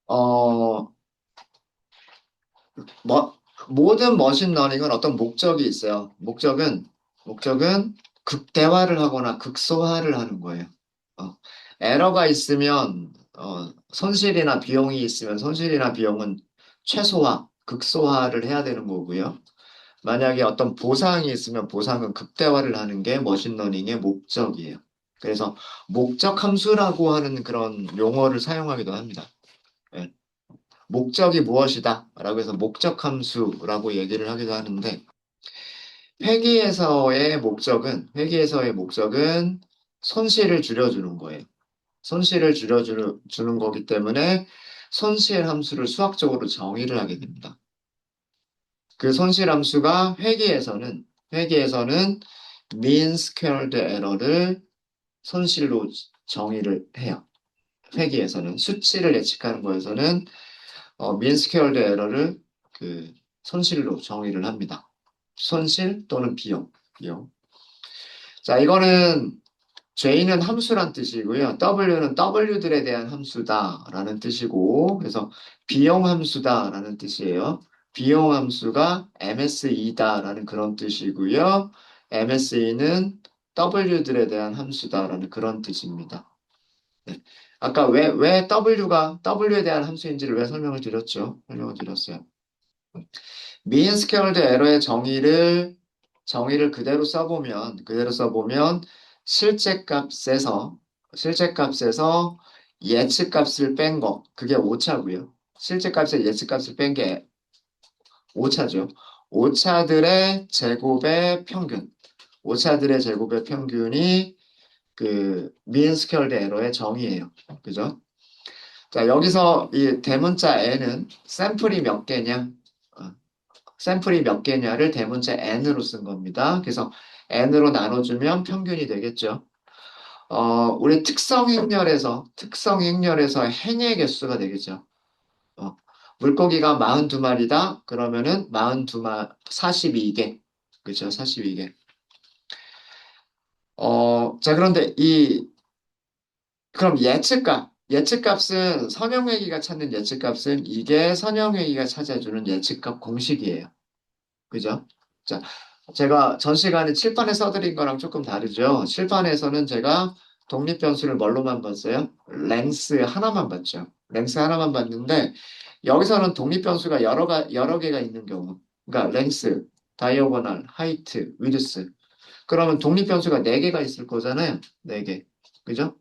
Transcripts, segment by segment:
어, 뭐, 모든 머신러닝은 어떤 목적이 있어요. 목적은 극대화를 하거나 극소화를 하는 거예요. 어, 에러가 있으면, 손실이나 비용이 있으면 손실이나 비용은 최소화, 극소화를 해야 되는 거고요. 만약에 어떤 보상이 있으면 보상은 극대화를 하는 게 머신러닝의 목적이에요. 그래서 목적 함수라고 하는 그런 용어를 사용하기도 합니다. 예. 목적이 무엇이다 라고 해서 목적 함수라고 얘기를 하기도 하는데 회계에서의 목적은 손실을 줄여주는 거예요. 손실을 줄여주는 거기 때문에 손실 함수를 수학적으로 정의를 하게 됩니다. 그 손실 함수가 회계에서는 mean squared error를 손실로 정의를 해요. 회계에서는 수치를 예측하는 거에서는 mean squared error를 그 손실로 정의를 합니다. 손실 또는 비용. 자, 이거는 J는 함수란 뜻이고요. W는 W들에 대한 함수다라는 뜻이고, 그래서 비용 함수다라는 뜻이에요. 비용 함수가 MSE다라는 그런 뜻이고요. MSE는 W들에 대한 함수다라는 그런 뜻입니다. 네. 아까 왜 W에 대한 함수인지를 왜 설명을 드렸어요. mean squared error의 정의를 그대로 써보면 실제 값에서 예측값을 뺀 거, 그게 오차고요. 실제 값에 예측값을 뺀 게 오차죠. 오차들의 제곱의 평균. 오차들의 제곱의 평균이 그 mean squared error의 정의예요. 그죠? 자, 여기서 이 대문자 n은 어, 샘플이 몇 개냐를 대문자 n으로 쓴 겁니다. 그래서 n으로 나눠주면 평균이 되겠죠. 우리 특성 행렬에서 행의 개수가 되겠죠. 어, 물고기가 42마리다. 그러면은 42개. 그죠? 42개. 자, 그런데 그럼 예측값은 이게 선형회의가 찾아주는 예측값 공식이에요. 그죠? 자, 제가 전 시간에 칠판에 써드린 거랑 조금 다르죠. 칠판에서는 제가 독립변수를 뭘로만 봤어요? 랭스 하나만 봤죠. 랭스 하나만 봤는데, 여기서는 독립변수가 여러 개가 있는 경우. 그러니까 랭스, 다이어고널, 하이트, 위드스. 그러면 독립변수가 네개가 있을 거잖아요. 네개 그죠?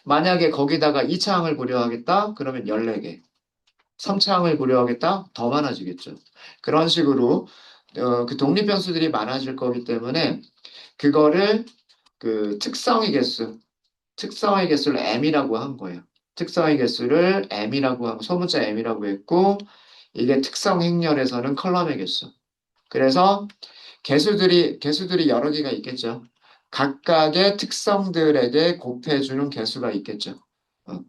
만약에 거기다가 2차항을 고려하겠다? 그러면 14개. 3차항을 고려하겠다? 더 많아지겠죠. 그런 식으로 그 독립 변수들이 많아질 거기 때문에 그거를 그 특성의 개수를 m이라고 한 거예요. 특성의 개수를 m이라고 하고 소문자 m이라고 했고 이게 특성 행렬에서는 컬럼의 개수. 그래서 개수들이 여러 개가 있겠죠. 각각의 특성들에게 곱해주는 개수가 있겠죠. 어,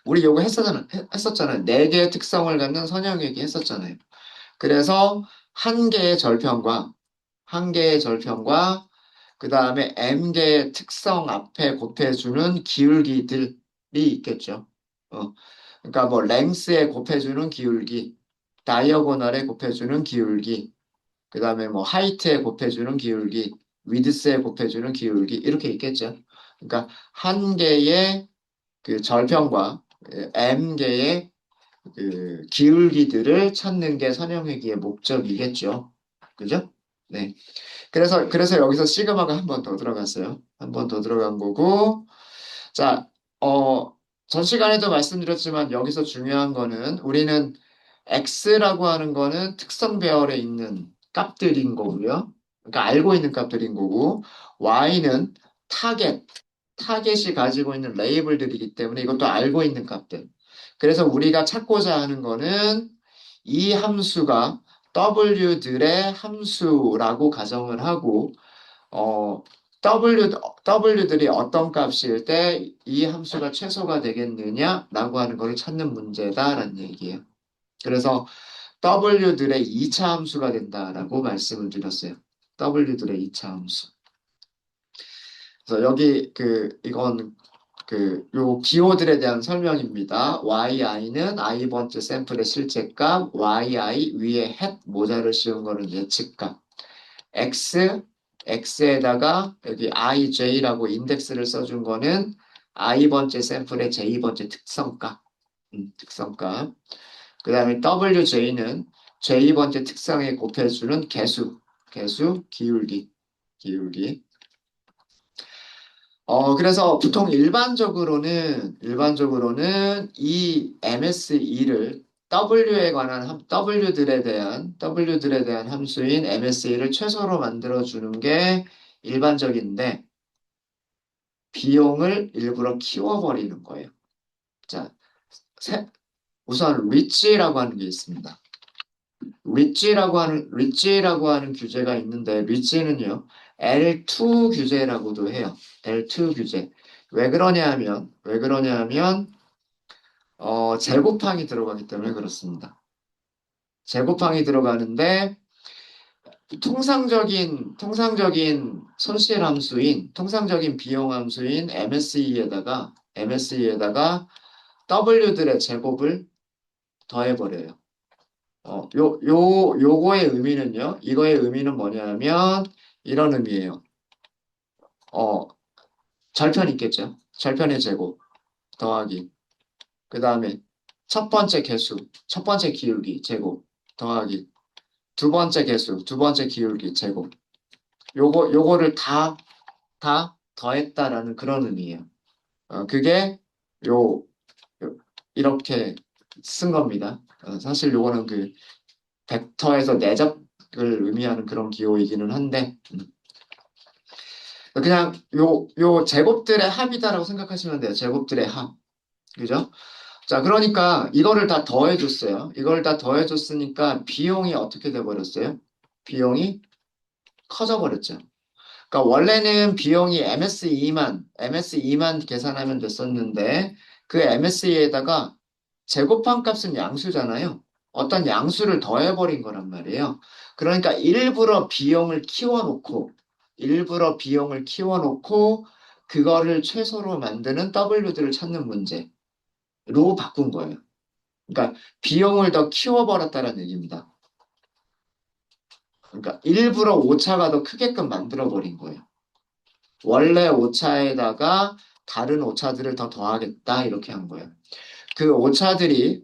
우리 요거 했었잖아요. 네 개의 특성을 갖는 선형얘기 했었잖아요. 그래서 한 개의 절편과 그 다음에 m개의 특성 앞에 곱해주는 기울기들이 있겠죠. 어, 그러니까 뭐 랭스에 곱해주는 기울기, 다이어고널에 곱해주는 기울기, 그 다음에 뭐 하이트에 곱해주는 기울기, 위드스에 곱해주는 기울기 이렇게 있겠죠. 그러니까 한 개의 그 절편과 m개의 그 기울기들을 찾는 게 선형회귀의 목적이겠죠. 그죠? 네. 그래서 여기서 시그마가 한 번 더 들어갔어요. 한 번 더 들어간 거고. 자, 전 시간에도 말씀드렸지만 여기서 중요한 거는 우리는 X라고 하는 거는 특성 배열에 있는 값들인 거고요. 그러니까 알고 있는 값들인 거고, Y는 타겟, 타겟이 가지고 있는 레이블들이기 때문에 이것도 알고 있는 값들. 그래서 우리가 찾고자 하는 거는 이 함수가 W들의 함수라고 가정을 하고, 어, W들이 어떤 값일 때 이 함수가 최소가 되겠느냐라고 하는 것을 찾는 문제다라는 얘기예요. 그래서 W들의 2차 함수가 된다라고 말씀을 드렸어요. W들의 2차 함수. 그래서 이건 요 기호들에 대한 설명입니다. yi는 i번째 샘플의 실제값, yi 위에 hat 모자를 씌운 거는 예측값, x, x에다가 여기 ij라고 인덱스를 써준 거는 i번째 샘플의 j번째 특성값, 특성값. 그 다음에 wj는 j번째 특성에 곱해주는 개수, 기울기. 그래서 보통 일반적으로는 이 MSE를 W들에 대한 함수인 MSE를 최소로 만들어주는 게 일반적인데, 비용을 일부러 키워버리는 거예요. 자, 우선 리치라고 하는 게 있습니다. 리치라고 하는 규제가 있는데, 리치는요, L2 규제라고도 해요. L2 규제. 왜 그러냐 하면, 제곱항이 들어가기 때문에 그렇습니다. 제곱항이 들어가는데, 통상적인 비용 함수인 MSE에다가 W들의 제곱을 더해버려요. 이거의 의미는 뭐냐면, 이런 의미예요. 어, 절편 있겠죠? 절편의 제곱 더하기. 그 다음에 첫 번째 기울기 제곱 더하기. 두 번째 개수, 두 번째 기울기 제곱. 요거를 다 더했다라는 그런 의미예요. 그게 요, 이렇게 쓴 겁니다. 사실 요거는 그 벡터에서 내적을 의미하는 그런 기호이기는 한데, 그냥 요 제곱들의 합이다라고 생각하시면 돼요. 제곱들의 합. 그죠? 자, 그러니까 이거를 다 더해줬어요. 이걸 다 더해줬으니까 비용이 어떻게 돼버렸어요? 비용이 커져버렸죠. 그러니까 원래는 비용이 MSE만 계산하면 됐었는데 그 MSE에다가 제곱한 값은 양수잖아요. 어떤 양수를 더해버린 거란 말이에요. 그러니까 일부러 비용을 키워놓고 그거를 최소로 만드는 W들을 찾는 문제로 바꾼 거예요. 그러니까 비용을 더 키워버렸다는 얘기입니다. 그러니까 일부러 오차가 더 크게끔 만들어버린 거예요. 원래 오차에다가 다른 오차들을 더 더하겠다 이렇게 한 거예요. 그 오차들이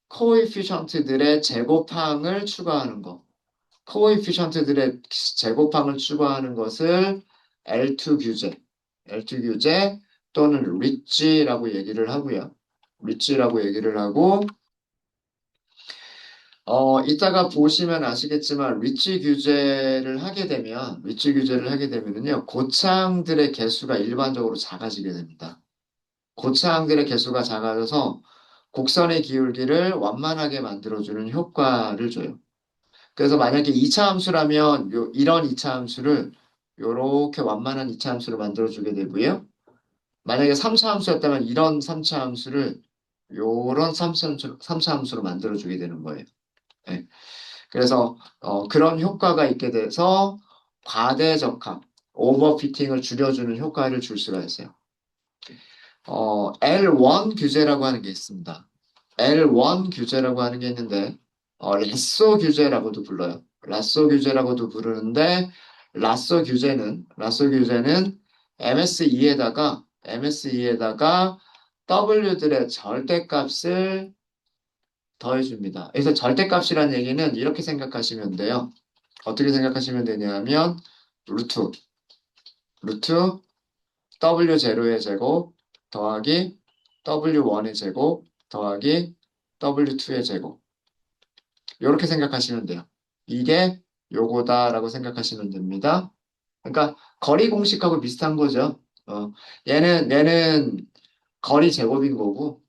코에피션트들의 제곱항을 추가하는 거. 코에피션트들의 제곱항을 추가하는 것을 L2 규제 또는 리치라고 얘기를 하고요. 리치라고 얘기를 하고 이따가 보시면 아시겠지만 리치 규제를 하게 되면은요, 고차항들의 개수가 일반적으로 작아지게 됩니다. 고차항들의 개수가 작아져서 곡선의 기울기를 완만하게 만들어주는 효과를 줘요. 그래서 만약에 2차 함수라면 이런 2차 함수를 이렇게 완만한 2차 함수를 만들어주게 되고요. 만약에 3차 함수였다면 이런 3차 함수를 요런 3차 함수로 만들어주게 되는 거예요. 네. 그래서 그런 효과가 있게 돼서 과대적합, 오버피팅을 줄여주는 효과를 줄 수가 있어요. L1 규제라고 하는 게 있습니다. L1 규제라고 하는 게 있는데 라쏘 규제라고도 불러요. 라쏘 규제라고도 부르는데 라쏘 규제는 MSE에다가 W들의 절대값을 더해줍니다. 그래서 절대값이라는 얘기는 이렇게 생각하시면 돼요. 어떻게 생각하시면 되냐면 루트 W0의 제곱 더하기 W1의 제곱 더하기 W2의 제곱 이렇게 생각하시면 돼요. 이게 요거다라고 생각하시면 됩니다. 그러니까 거리 공식하고 비슷한 거죠. 얘는 거리 제곱인 거고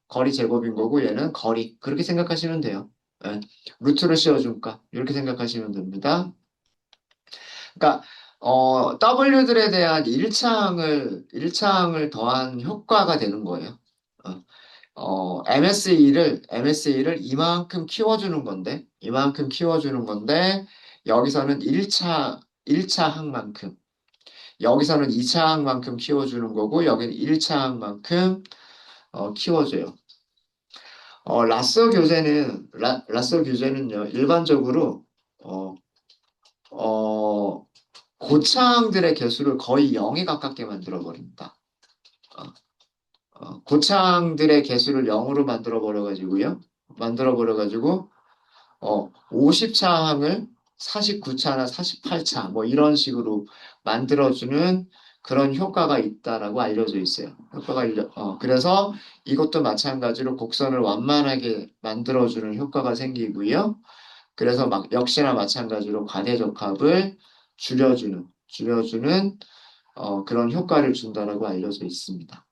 얘는 거리 그렇게 생각하시면 돼요. 예, 루트를 씌워줄까 이렇게 생각하시면 됩니다. 그러니까 W들에 대한 일차항을 더한 효과가 되는 거예요. MSE를 이만큼 키워주는 건데 여기서는 1차 항만큼 여기서는 2차항만큼 키워주는 거고 여기는 1차항만큼 키워줘요. 라서 교재는요, 일반적으로, 어, 어, 고창들의 개수를 거의 0에 가깝게 만들어 버립니다. 어, 고창들의 개수를 0으로 만들어 버려 가지고요. 만들어 버려 가지고 50차항을 49차나 48차 뭐 이런 식으로 만들어주는 그런 효과가 있다라고 알려져 있어요. 그래서 이것도 마찬가지로 곡선을 완만하게 만들어주는 효과가 생기고요. 그래서 역시나 마찬가지로 과대적합을 줄여주는 그런 효과를 준다라고 알려져 있습니다.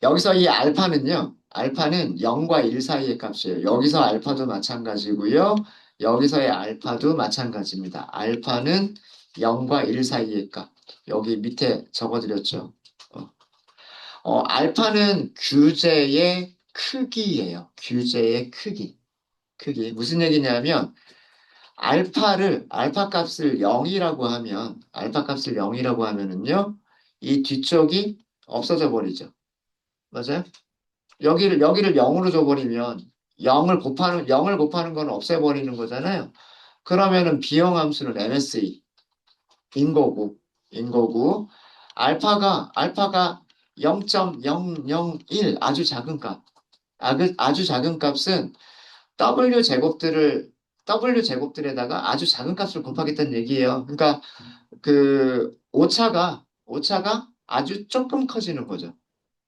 여기서 이 알파는 0과 1 사이의 값이에요. 여기서 알파도 마찬가지고요. 여기서의 알파도 마찬가지입니다. 알파는 0과 1 사이의 값. 여기 밑에 적어드렸죠. 어, 알파는 규제의 크기예요. 규제의 크기. 무슨 얘기냐면 알파 값을 0이라고 하면은요. 이 뒤쪽이 없어져 버리죠. 맞아요? 여기를 0으로 줘버리면 0을 곱하는 건 없애버리는 거잖아요. 그러면은 비형함수는 MSE인 거고, 알파가 0.001 아주 작은 값은 W 제곱들에다가 아주 작은 값을 곱하겠다는 얘기예요. 그러니까 그 오차가 아주 조금 커지는 거죠.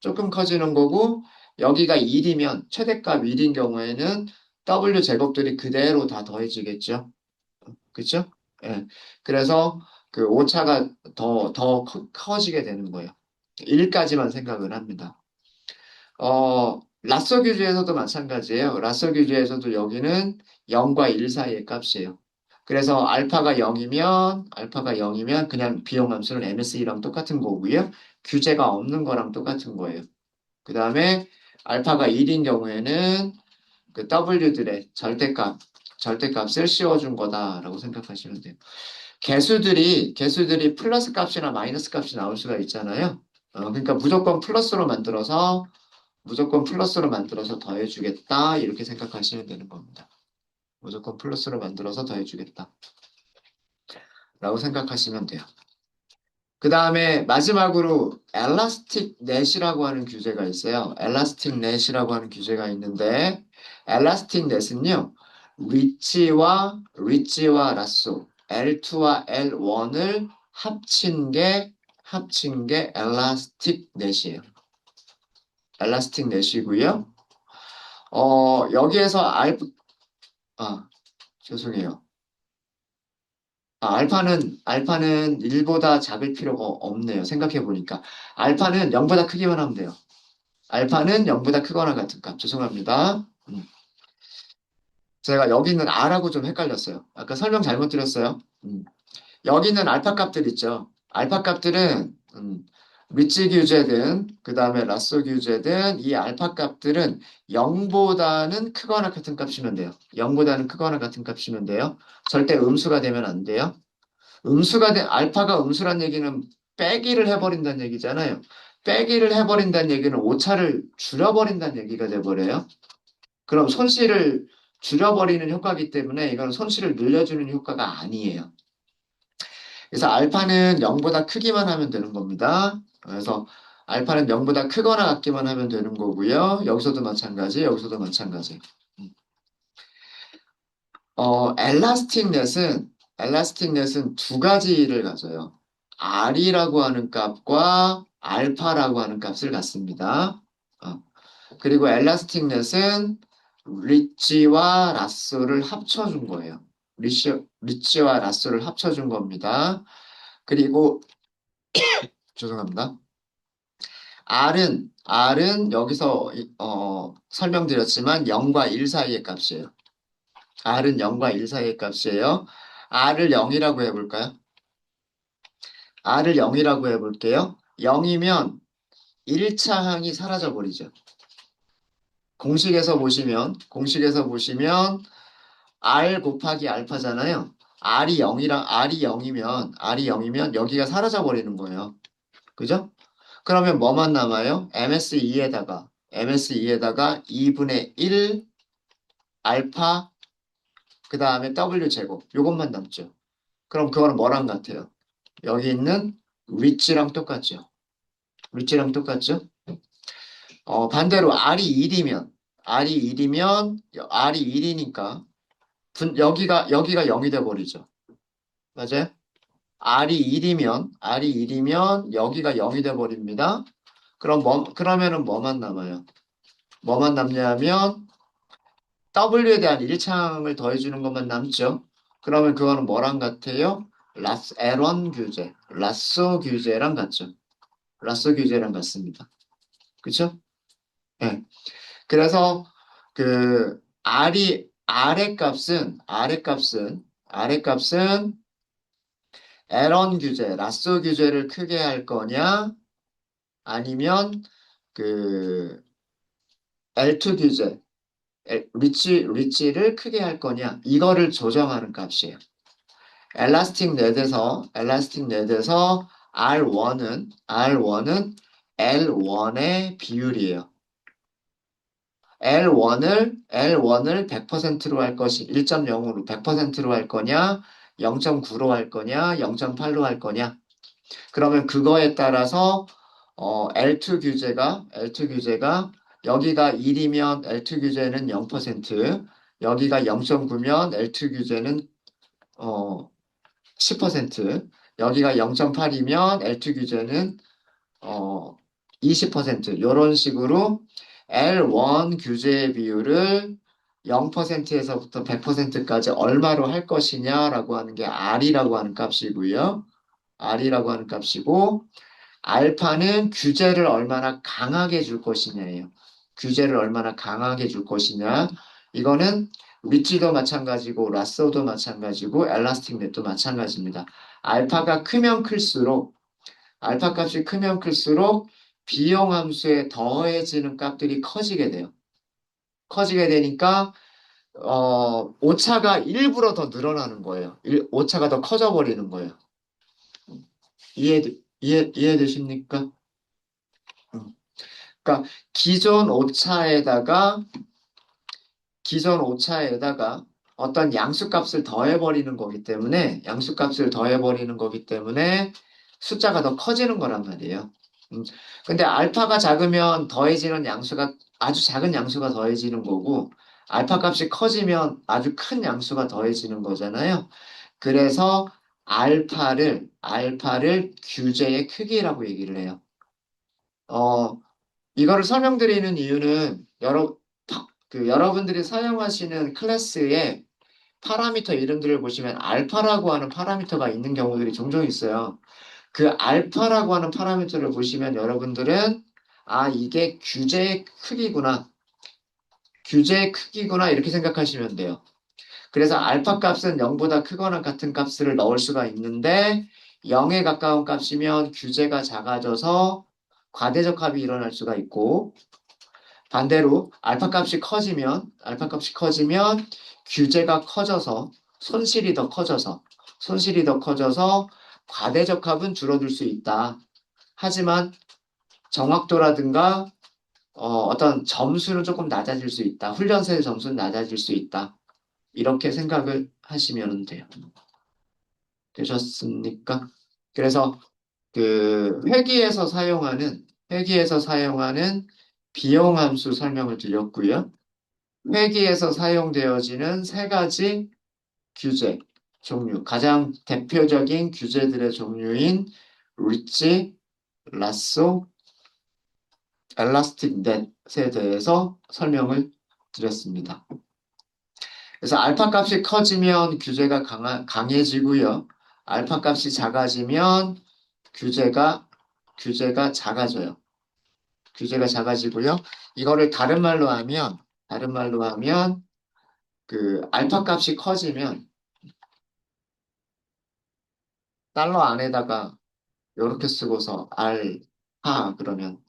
조금 커지는 거고 여기가 1이면 최대값 1인 경우에는 W 제곱들이 그대로 다 더해지겠죠. 그렇죠? 예. 그래서 그 오차가 더 커지게 되는 거예요. 1까지만 생각을 합니다. 라서 규제에서도 마찬가지예요. 라서 규제에서도 여기는 0과 1 사이의 값이에요. 그래서 알파가 0이면 그냥 비용함수는 MSE랑 똑같은 거고요. 규제가 없는 거랑 똑같은 거예요. 그 다음에 알파가 1인 경우에는 그 W들의 절대값을 씌워준 거다라고 생각하시면 돼요. 개수들이 플러스 값이나 마이너스 값이 나올 수가 있잖아요. 그러니까 무조건 플러스로 만들어서 더해주겠다. 이렇게 생각하시면 되는 겁니다. 무조건 플러스로 만들어서 더해주겠다. 라고 생각하시면 돼요. 그 다음에 마지막으로 엘라스틱 넷이라고 하는 규제가 있어요. 엘라스틱 넷이라고 하는 규제가 있는데 엘라스틱 넷은요. 리치와 라쏘 L2와 L1을 합친 게 엘라스틱 넷이에요. 엘라스틱 넷이고요. 여기에서 아, 죄송해요. 알파는 1보다 작을 필요가 없네요. 생각해 보니까. 알파는 0보다 크기만 하면 돼요. 알파는 0보다 크거나 같은 값. 죄송합니다. 제가 여기 있는 R하고 좀 헷갈렸어요. 아까 설명 잘못 드렸어요. 여기 있는 알파 값들 있죠. 알파 값들은 리치 규제든 그 다음에 라쏘 규제든 이 알파 값들은 0보다는 크거나 같은 값이면 돼요. 0보다는 크거나 같은 값이면 돼요. 절대 음수가 되면 안 돼요. 알파가 음수란 얘기는 빼기를 해버린다는 얘기잖아요. 빼기를 해버린다는 얘기는 오차를 줄여버린다는 얘기가 돼버려요. 그럼 손실을 줄여버리는 효과이기 때문에 이건 손실을 늘려주는 효과가 아니에요. 그래서 알파는 0보다 크기만 하면 되는 겁니다. 그래서 알파는 0보다 크거나 같기만 하면 되는 거고요. 여기서도 마찬가지. 엘라스틱 넷은 두 가지를 가져요. R이라고 하는 값과 알파라고 하는 값을 갖습니다. 그리고 엘라스틱 넷은 리치와 라쏘를 합쳐준 거예요. 리치와 라쏘를 합쳐준 겁니다. 그리고 죄송합니다. R은 여기서 설명드렸지만 0과 1 사이의 값이에요. R은 0과 1 사이의 값이에요. R을 0이라고 해볼까요? R을 0이라고 해볼게요. 0이면 1차 항이 사라져 버리죠. 공식에서 보시면 R 곱하기 알파잖아요. R이 0이면 여기가 사라져 버리는 거예요. 그죠? 그러면 뭐만 남아요? MSE에다가 2분의 1 알파 그 다음에 W 제곱 요것만 남죠. 그럼 그거는 뭐랑 같아요? 여기 있는 위치랑 똑같죠. 위치랑 똑같죠? 반대로 R이 1이니까 여기가 0이 돼 버리죠. 맞아요? R이 1이면 여기가 0이 돼 버립니다. 그러면은 뭐만 남아요? 뭐만 남냐면 W에 대한 일창을 더해주는 것만 남죠. 그러면 그거는 뭐랑 같아요? 에런 규제, 라쏘 규제랑 같죠. 라쏘 규제랑 같습니다. 그쵸? 예. 그래서 그 아래 값은 에런 규제, 라쏘 규제를 크게 할 거냐, 아니면 그 L2 규제, 리치를 크게 할 거냐, 이거를 조정하는 값이에요. 엘라스틱 넷에서 R1은 L1의 비율이에요. L1을 100%로 할 것이 1.0으로 100%로 할 거냐, 0.9로 할 거냐, 0.8로 할 거냐. 그러면 그거에 따라서 L2 규제가 여기가 1이면 L2 규제는 0%, 여기가 0.9면 L2 규제는 어, 10%, 여기가 0.8이면 L2 규제는 어, 20% 이런 식으로 L1 규제의 비율을 0%에서부터 100%까지 얼마로 할 것이냐라고 하는 게 R이라고 하는 값이고요. R이라고 하는 값이고 알파는 규제를 얼마나 강하게 줄 것이냐예요. 규제를 얼마나 강하게 줄 것이냐. 이거는 리치도 마찬가지고 라쏘도 마찬가지고 엘라스틱 넷도 마찬가지입니다. 알파가 크면 클수록 알파 값이 크면 클수록 비용 함수에 더해지는 값들이 커지게 돼요. 커지게 되니까 오차가 일부러 더 늘어나는 거예요. 오차가 더 커져 버리는 거예요. 이해되십니까? 음. 그러니까 기존 오차에다가 기존 오차에다가 어떤 양수값을 더해버리는 거기 때문에 숫자가 더 커지는 거란 말이에요. 음, 근데 알파가 작으면 더해지는 양수가 아주 작은 양수가 더해지는 거고 알파 값이 커지면 아주 큰 양수가 더해지는 거잖아요. 그래서 알파를 규제의 크기라고 얘기를 해요. 어, 이거를 설명드리는 이유는 여러분들이 사용하시는 클래스에 파라미터 이름들을 보시면 알파라고 하는 파라미터가 있는 경우들이 종종 있어요. 그 알파라고 하는 파라미터를 보시면 여러분들은 이게 규제의 크기구나 이렇게 생각하시면 돼요. 그래서 알파 값은 0보다 크거나 같은 값을 넣을 수가 있는데 0에 가까운 값이면 규제가 작아져서 과대적합이 일어날 수가 있고 반대로 알파 값이 커지면 규제가 커져서 손실이 더 커져서 과대적합은 줄어들 수 있다. 하지만 정확도라든가 어떤 점수는 조금 낮아질 수 있다. 훈련소의 점수는 낮아질 수 있다. 이렇게 생각을 하시면 돼요. 되셨습니까? 그래서 그 회기에서 사용하는 비용함수 설명을 드렸고요. 회기에서 사용되어지는 세 가지 규제 종류, 가장 대표적인 규제들의 종류인 리치, 라쏘, 엘라스틱 넷에 대해서 설명을 드렸습니다. 그래서 알파 값이 커지면 규제가 강해지고요. 알파 값이 작아지면 규제가 작아져요. 규제가 작아지고요. 이거를 다른 말로 하면 그 알파 값이 커지면 달러 안에다가 이렇게 쓰고서 알파 그러면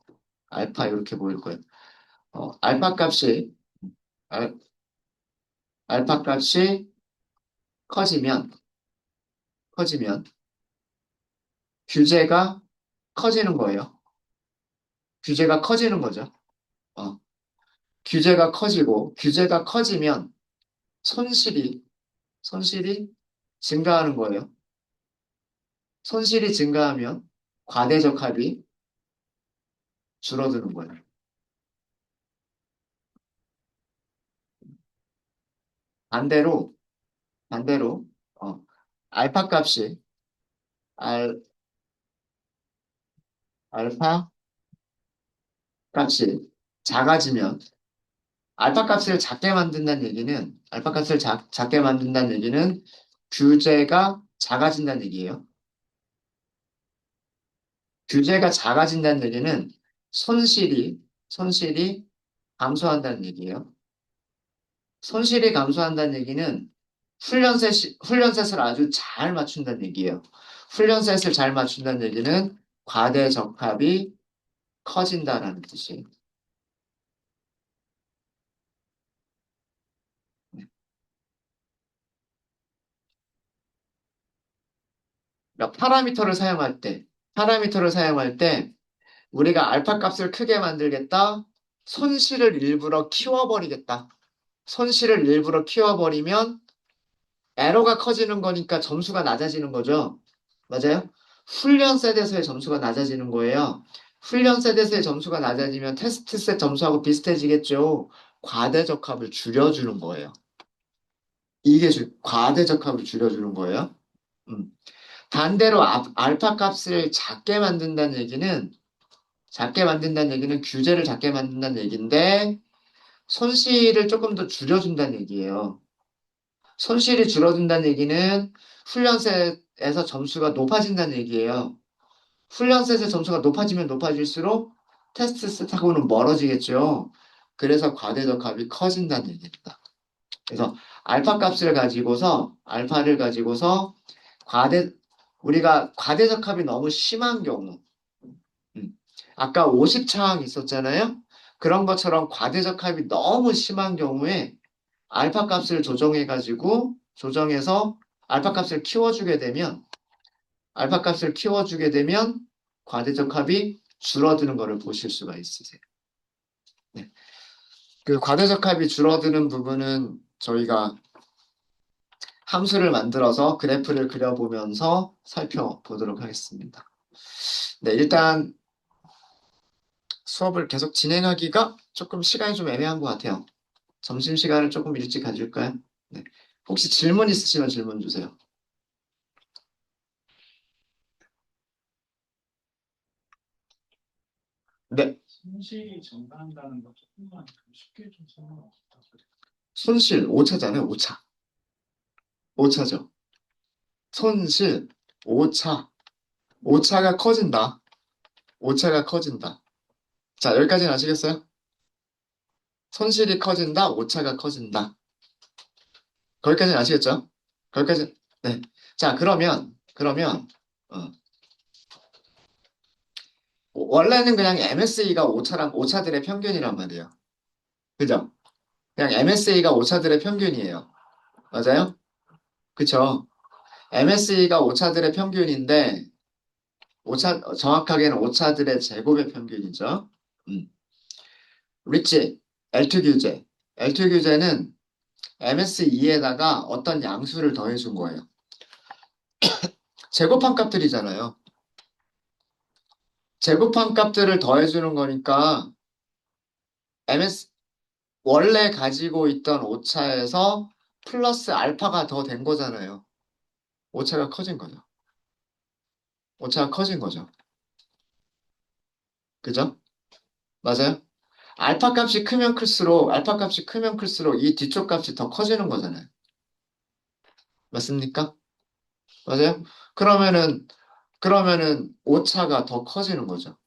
알파 이렇게 보일 거예요. 알파 값이 알, 알파 값이 커지면 커지면 규제가 커지는 거예요. 규제가 커지는 거죠. 어, 규제가 커지면 손실이, 손실이 증가하는 거예요. 손실이 증가하면 과대적합이 줄어드는 거예요. 반대로, 반대로, 어, 알파 값이, 알, 알파 값이 작아지면, 알파 값을 작게 만든다는 얘기는, 알파 값을 작게 만든다는 얘기는 규제가 작아진다는 얘기예요. 규제가 작아진다는 얘기는 손실이 감소한다는 얘기예요. 손실이 감소한다는 얘기는 훈련셋을 아주 잘 맞춘다는 얘기예요. 훈련셋을 잘 맞춘다는 얘기는 과대적합이 커진다라는 뜻이에요. 그러니까 파라미터를 사용할 때 우리가 알파 값을 크게 만들겠다. 손실을 일부러 키워버리겠다. 손실을 일부러 키워버리면 에러가 커지는 거니까 점수가 낮아지는 거죠. 맞아요? 훈련 셋에서의 점수가 낮아지는 거예요. 훈련 셋에서의 점수가 낮아지면 테스트 셋 점수하고 비슷해지겠죠. 과대적합을 줄여주는 거예요. 과대적합을 줄여주는 거예요. 음. 반대로 알파 값을 작게 만든다는 얘기는 규제를 작게 만든다는 얘기인데 손실을 조금 더 줄여준다는 얘기예요. 손실이 줄어든다는 얘기는 훈련셋에서 점수가 높아진다는 얘기예요. 훈련셋의 점수가 높아지면 높아질수록 테스트 셋하고는 멀어지겠죠. 그래서 과대적합이 커진다는 얘기입니다. 그래서 알파를 가지고서 과대 우리가 과대적합이 너무 심한 경우, 음, 아까 50차항 있었잖아요. 그런 것처럼 과대적합이 너무 심한 경우에 알파 값을 조정해서 알파 값을 키워주게 되면 알파 값을 키워주게 되면 과대적합이 줄어드는 것을 보실 수가 있으세요. 네. 그 과대적합이 줄어드는 부분은 저희가 함수를 만들어서 그래프를 그려보면서 살펴보도록 하겠습니다. 네, 일단 수업을 계속 진행하기가 조금 시간이 좀 애매한 것 같아요. 점심시간을 조금 일찍 가질까요? 네. 혹시 질문 있으시면 질문 주세요. 네. 손실이 증가한다는 거 조금만 더 쉽게 좀 설명해 부탁드려요. 손실, 오차잖아요, 오차. 오차죠. 손실, 오차. 오차가 커진다. 오차가 커진다. 자, 여기까지는 아시겠어요? 손실이 커진다, 오차가 커진다. 거기까지는 아시겠죠? 거기까지, 네. 자, 그러면, 원래는 그냥 MSE가 오차들의 평균이란 말이에요. 그죠? 그냥 MSE가 오차들의 평균이에요. 맞아요? 그쵸? MSE가 오차들의 평균인데, 정확하게는 오차들의 제곱의 평균이죠. 음. 리치, L2 규제. L2 규제는 MSE에다가 어떤 양수를 더해준 거예요. 제곱한 값들이잖아요. 제곱한 값들을 더해주는 거니까 MS 원래 가지고 있던 오차에서 플러스 알파가 더 된 거잖아요. 오차가 커진 거죠. 오차가 커진 거죠. 그죠? 맞아요? 알파 값이 크면 클수록 이 뒤쪽 값이 더 커지는 거잖아요. 맞습니까? 맞아요? 그러면은, 그러면은 오차가 더 커지는 거죠.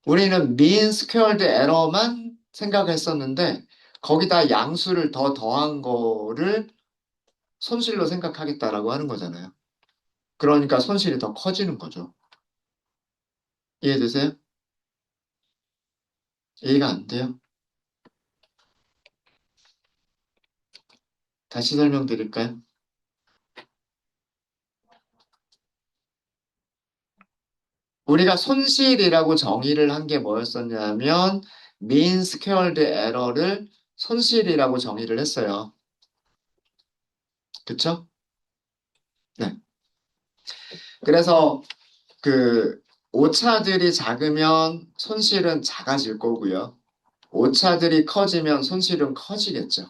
우리는 mean squared error만 생각했었는데 거기다 양수를 더 더한 거를 손실로 생각하겠다라고 하는 거잖아요. 그러니까 손실이 더 커지는 거죠. 이해되세요? 이해가 안 돼요? 다시 설명드릴까요? 우리가 손실이라고 정의를 한 게 뭐였었냐면 mean squared error를 손실이라고 정의를 했어요. 그쵸? 네. 그래서 그 오차들이 작으면 손실은 작아질 거고요. 오차들이 커지면 손실은 커지겠죠.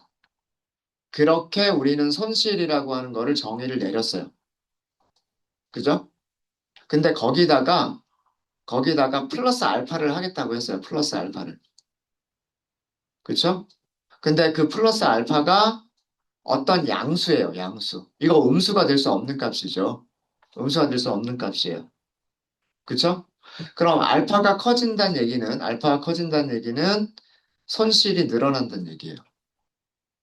그렇게 우리는 손실이라고 하는 거를 정의를 내렸어요. 그죠? 근데 거기다가 플러스 알파를 하겠다고 했어요. 플러스 알파를. 그쵸? 근데 그 플러스 알파가 어떤 양수예요, 양수. 이거 음수가 될 수 없는 값이죠. 음수가 될 수 없는 값이에요. 그쵸? 그럼 알파가 커진다는 얘기는 손실이 늘어난다는 얘기예요.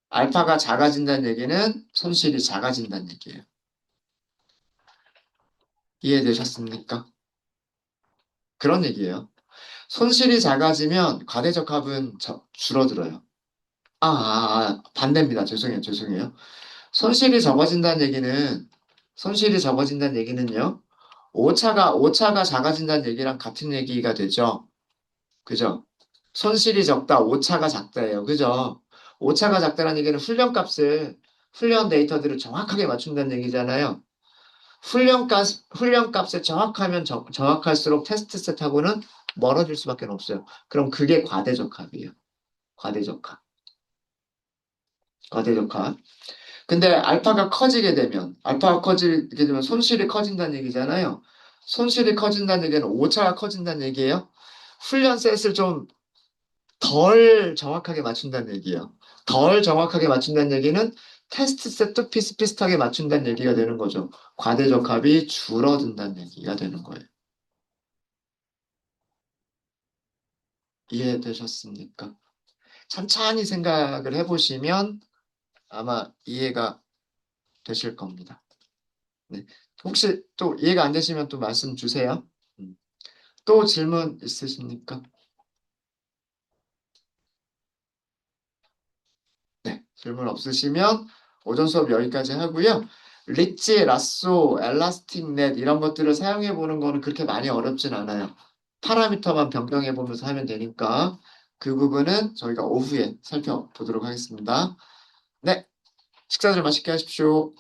알파가 작아진다는 얘기는 손실이 작아진다는 얘기예요. 이해되셨습니까? 그런 얘기예요. 손실이 작아지면 과대적합은 줄어들어요. 반대입니다. 죄송해요. 손실이 적어진다는 얘기는, 손실이 적어진다는 얘기는요, 오차가 작아진다는 얘기랑 같은 얘기가 되죠. 그죠? 손실이 적다, 오차가 작다예요. 그죠? 오차가 작다는 얘기는 훈련 데이터들을 정확하게 맞춘다는 얘기잖아요. 훈련값에 정확할수록 테스트 셋하고는 멀어질 수밖에 없어요. 그럼 그게 과대적합이에요. 과대적합. 과대적합. 근데 알파가 커지게 되면 손실이 커진다는 얘기잖아요. 손실이 커진다는 얘기는 오차가 커진다는 얘기예요. 훈련 셋을 좀 덜 정확하게 맞춘다는 얘기예요. 덜 정확하게 맞춘다는 얘기는 테스트 셋도 비슷비슷하게 맞춘다는 얘기가 되는 거죠. 과대적합이 줄어든다는 얘기가 되는 거예요. 이해되셨습니까? 찬찬히 생각을 해보시면 아마 이해가 되실 겁니다. 네. 혹시 또 이해가 안 되시면 또 말씀 주세요. 음. 또 질문 있으십니까? 네. 질문 없으시면 오전 수업 여기까지 하고요. 리치, 라쏘, 엘라스틱 넷 이런 것들을 사용해 보는 거는 그렇게 많이 어렵진 않아요. 파라미터만 변경해 보면서 하면 되니까 그 부분은 저희가 오후에 살펴보도록 하겠습니다. 네. 식사들 맛있게 하십시오.